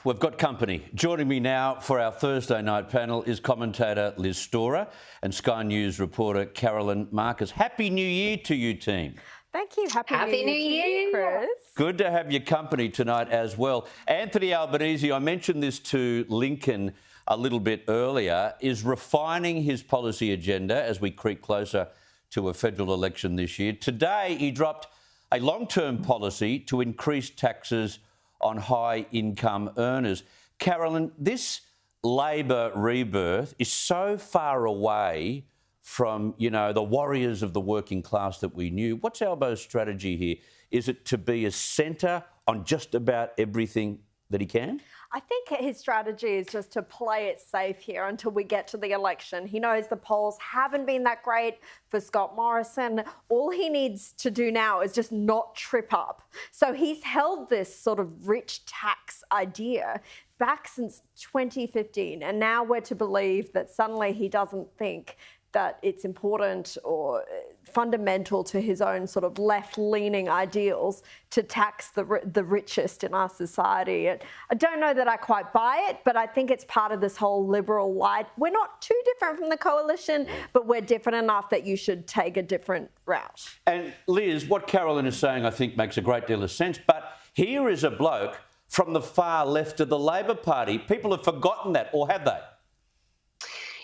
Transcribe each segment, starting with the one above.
We've got company. Joining me now for our Thursday night panel is commentator Liz Storer and Sky News reporter Carolyn Marcus. Happy New Year to you, team. Thank you. Happy New Year to you, Chris. Good to have your company tonight as well. Anthony Albanese, I mentioned this to Lincoln a little bit earlier, is refining his policy agenda as we creep closer to a federal election this year. Today, he dropped a long-term policy to increase taxes on high-income earners. Carolyn, this Labor rebirth is so far away from, the warriors of the working class that we knew. What's Albo's strategy here? Is it to be a centre on just about everything that he can? I think his strategy is just to play it safe here until we get to the election. He knows the polls haven't been that great for Scott Morrison. All he needs to do now is just not trip up. So he's held this sort of rich tax idea back since 2015, and now we're to believe that suddenly he doesn't think that it's important or fundamental to his own sort of left-leaning ideals to tax the richest in our society. And I don't know that I quite buy it, but I think it's part of this whole liberal light. We're not too different from the coalition, but we're different enough that you should take a different route. And Liz, what Carolyn is saying, I think, makes a great deal of sense. But here is a bloke from the far left of the Labor Party. People have forgotten that, or have they?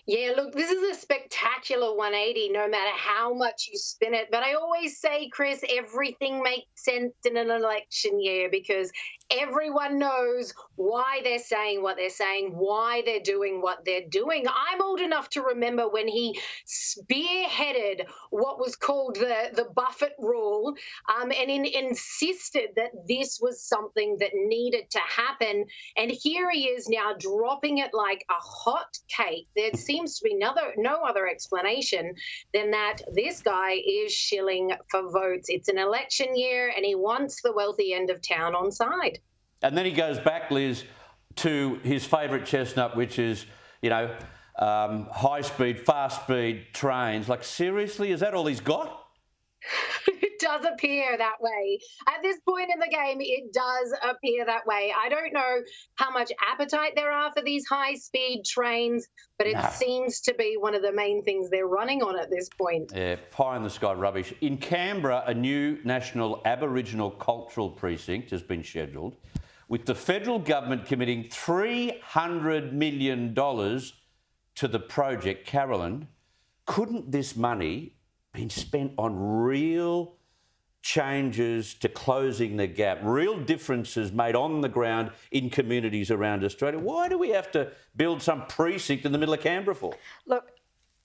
Yeah, look, this is a spectacular 180, no matter how much you spin it. But I always say, Chris, everything makes sense in an election year because everyone knows why they're saying what they're saying, why they're doing what they're doing. I'm old enough to remember when he spearheaded what was called the Buffett rule and insisted that this was something that needed to happen. And here he is now dropping it like a hot cake. There seems to be no other explanation than that this guy is shilling for votes. It's an election year and he wants the wealthy end of town on side. And then he goes back, Liz, to his favourite chestnut, which is, high-speed, fast-speed trains. Like, seriously, is that all he's got? It does appear that way. At this point in the game, it does appear that way. I don't know how much appetite there are for these high-speed trains, but it seems to be one of the main things they're running on at this point. Yeah, pie-in-the-sky rubbish. In Canberra, a new national Aboriginal cultural precinct has been scheduled, with the federal government committing $300 million to the project. Carolyn, couldn't this money been spent on real changes to closing the gap, real differences made on the ground in communities around Australia? Why do we have to build some precinct in the middle of Canberra for? Look,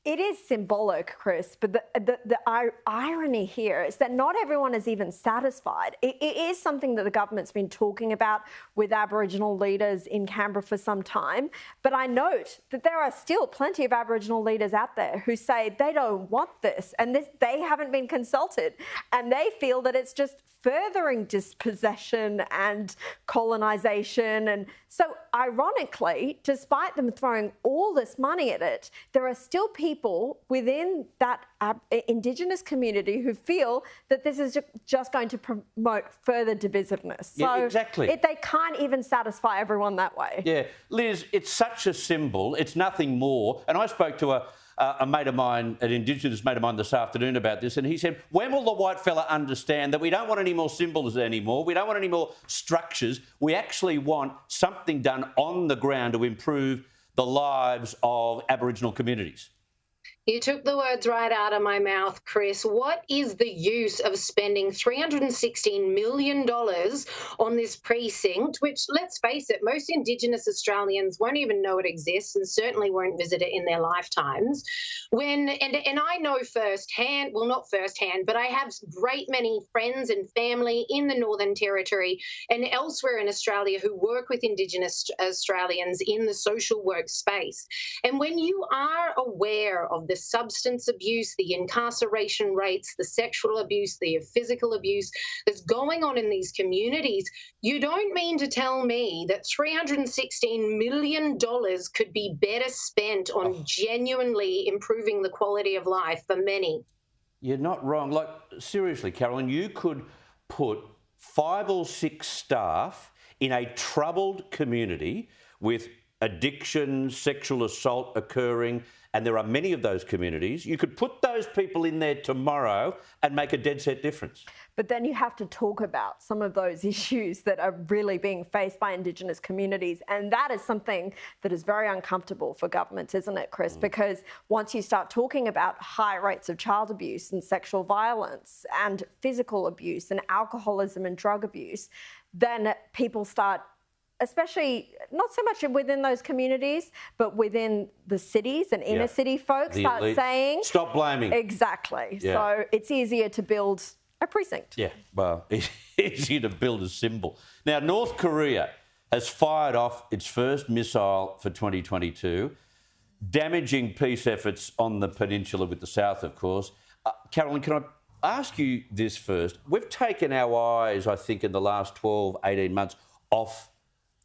it is symbolic, Chris, but the irony here is that not everyone is even satisfied. It is something that the government's been talking about with Aboriginal leaders in Canberra for some time, but I note that there are still plenty of Aboriginal leaders out there who say they don't want this and they haven't been consulted, and they feel that it's just furthering dispossession and colonisation. And so, ironically, despite them throwing all this money at it, there are still people within that Indigenous community who feel that this is just going to promote further divisiveness. Yeah, so exactly. They can't even satisfy everyone that way. Yeah. Liz, it's such a symbol. It's nothing more. And I spoke to a mate of mine, an Indigenous mate of mine this afternoon about this, and he said, when will the white fella understand that we don't want any more symbols anymore, we don't want any more structures, we actually want something done on the ground to improve the lives of Aboriginal communities? You took the words right out of my mouth, Chris. What is the use of spending $316 million on this precinct, which, let's face it, most Indigenous Australians won't even know it exists and certainly won't visit it in their lifetimes. And I know firsthand, well, not firsthand, but I have great many friends and family in the Northern Territory and elsewhere in Australia who work with Indigenous Australians in the social work space. And when you are aware of the substance abuse, the incarceration rates, the sexual abuse, the physical abuse that's going on in these communities, you don't mean to tell me that $316 million could be better spent on genuinely improving the quality of life for many. You're not wrong. Like, seriously, Carolyn, you could put 5 or 6 staff in a troubled community with addiction, sexual assault occurring, and there are many of those communities, you could put those people in there tomorrow and make a dead set difference. But then you have to talk about some of those issues that are really being faced by Indigenous communities. And that is something that is very uncomfortable for governments, isn't it, Chris? Because once you start talking about high rates of child abuse and sexual violence and physical abuse and alcoholism and drug abuse, then people start, especially not so much within those communities, but within the cities and inner city folks start saying... Stop blaming. Exactly. Yeah. So it's easier to build a precinct. Yeah, well, it's easier to build a symbol. Now, North Korea has fired off its first missile for 2022, damaging peace efforts on the peninsula with the South, of course. Carolyn, can I ask you this first? We've taken our eyes, I think, in the last 12, 18 months off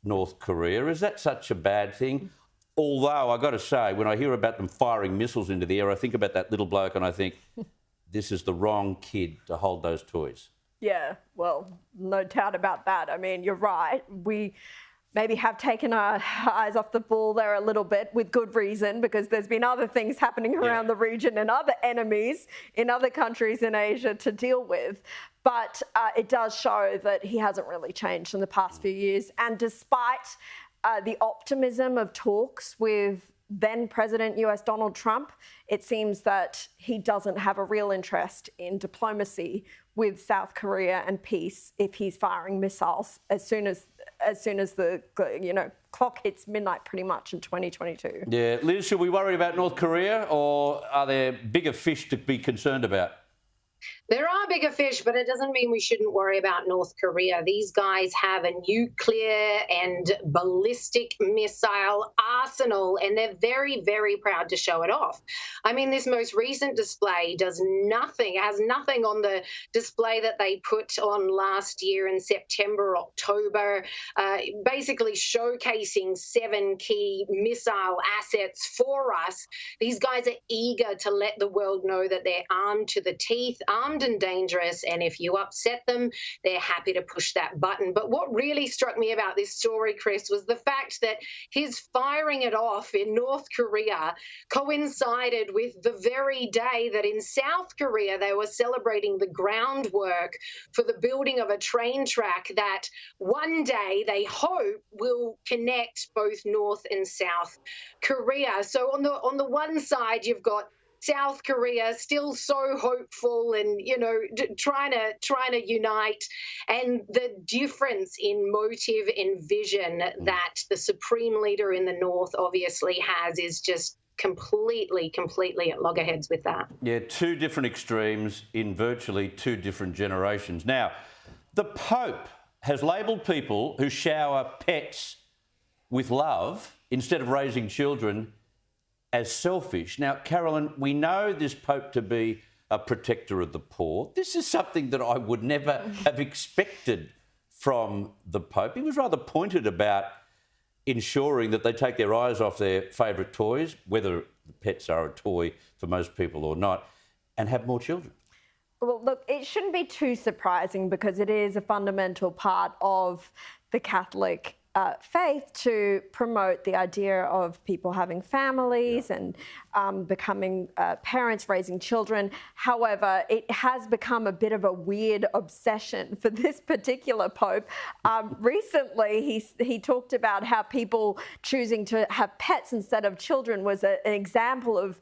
North Korea. Is that such a bad thing? Although, I've got to say, when I hear about them firing missiles into the air, I think about that little bloke and I think, this is the wrong kid to hold those toys. Yeah, well, no doubt about that. I mean, you're right. We maybe have taken our eyes off the ball there a little bit with good reason, because there's been other things happening around the region and other enemies in other countries in Asia to deal with. But it does show that he hasn't really changed in the past few years. And despite the optimism of talks with then President US Donald Trump, it seems that he doesn't have a real interest in diplomacy with South Korea and peace if he's firing missiles as soon as the clock hits midnight pretty much in 2022. Yeah, Liz, should we worry about North Korea, or are there bigger fish to be concerned about? There are bigger fish, but it doesn't mean we shouldn't worry about North Korea. These guys have a nuclear and ballistic missile arsenal, and they're very, very proud to show it off. I mean, this most recent display has nothing on the display that they put on last year in September, October, basically showcasing 7 key missile assets for us. These guys are eager to let the world know that they're armed to the teeth, armed and dangerous, and if you upset them, they're happy to push that button. But what really struck me about this story, Chris, was the fact that his firing it off in North Korea coincided with the very day that in South Korea they were celebrating the groundwork for the building of a train track that one day they hope will connect both North and South Korea. So on the one side, you've got South Korea still so hopeful and, trying to unite. And the difference in motive and vision that the supreme leader in the North obviously has is just completely at loggerheads with that. Yeah, 2 different extremes in virtually 2 different generations. Now, the Pope has labelled people who shower pets with love instead of raising children as selfish. Now, Carolyn, we know this Pope to be a protector of the poor. This is something that I would never have expected from the Pope. He was rather pointed about ensuring that they take their eyes off their favourite toys, whether the pets are a toy for most people or not, and have more children. Well, look, it shouldn't be too surprising because it is a fundamental part of the Catholic faith to promote the idea of people having families and becoming parents, raising children. However, it has become a bit of a weird obsession for this particular Pope. Recently, he talked about how people choosing to have pets instead of children was an example of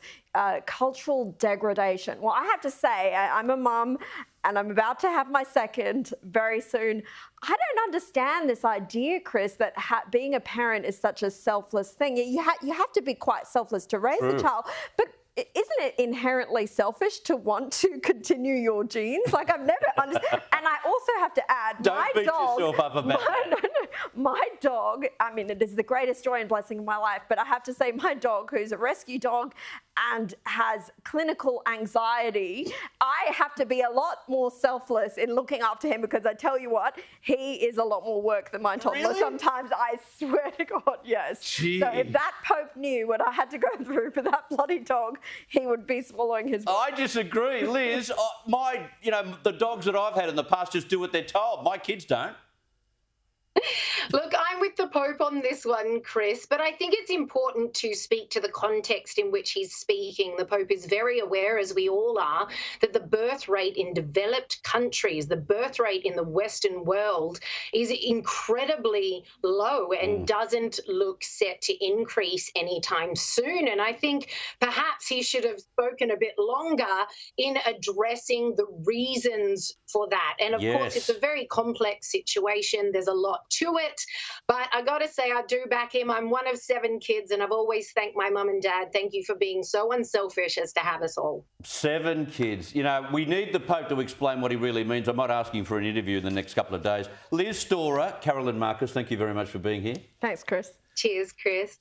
cultural degradation. Well, I have to say, I'm a mum and I'm about to have my second very soon. I don't understand this idea, Chris, that being a parent is such a selfless thing. You have to be quite selfless to raise a child, but isn't it inherently selfish to want to continue your genes? Like, I've never understood. And I also have to add, Don't beat yourself up about my dog, I mean, it is the greatest joy and blessing of my life, but I have to say my dog, who's a rescue dog and has clinical anxiety, I have to be a lot more selfless in looking after him because I tell you what, he is a lot more work than my toddler. Really? Sometimes, I swear to God, yes. Gee. So if that Pope knew what I had to go through for that bloody dog, he would be swallowing his words. I disagree, Liz. The dogs that I've had in the past just do what they're told. My kids don't. Look, I'm with the Pope on this one, Chris, but I think it's important to speak to the context in which he's speaking. The Pope is very aware, as we all are, that the birth rate in developed countries, the birth rate in the Western world, is incredibly low and doesn't look set to increase anytime soon. And I think perhaps he should have spoken a bit longer in addressing the reasons for that. And of course, it's a very complex situation. There's a lot to it. But I got to say, I do back him. I'm one of 7 kids, and I've always thanked my mum and dad. Thank you for being so unselfish as to have us all. 7 kids. You know, we need the Pope to explain what he really means. I might ask him for an interview in the next couple of days. Liz Storer, Carolyn Marcus, thank you very much for being here. Thanks, Chris. Cheers, Chris.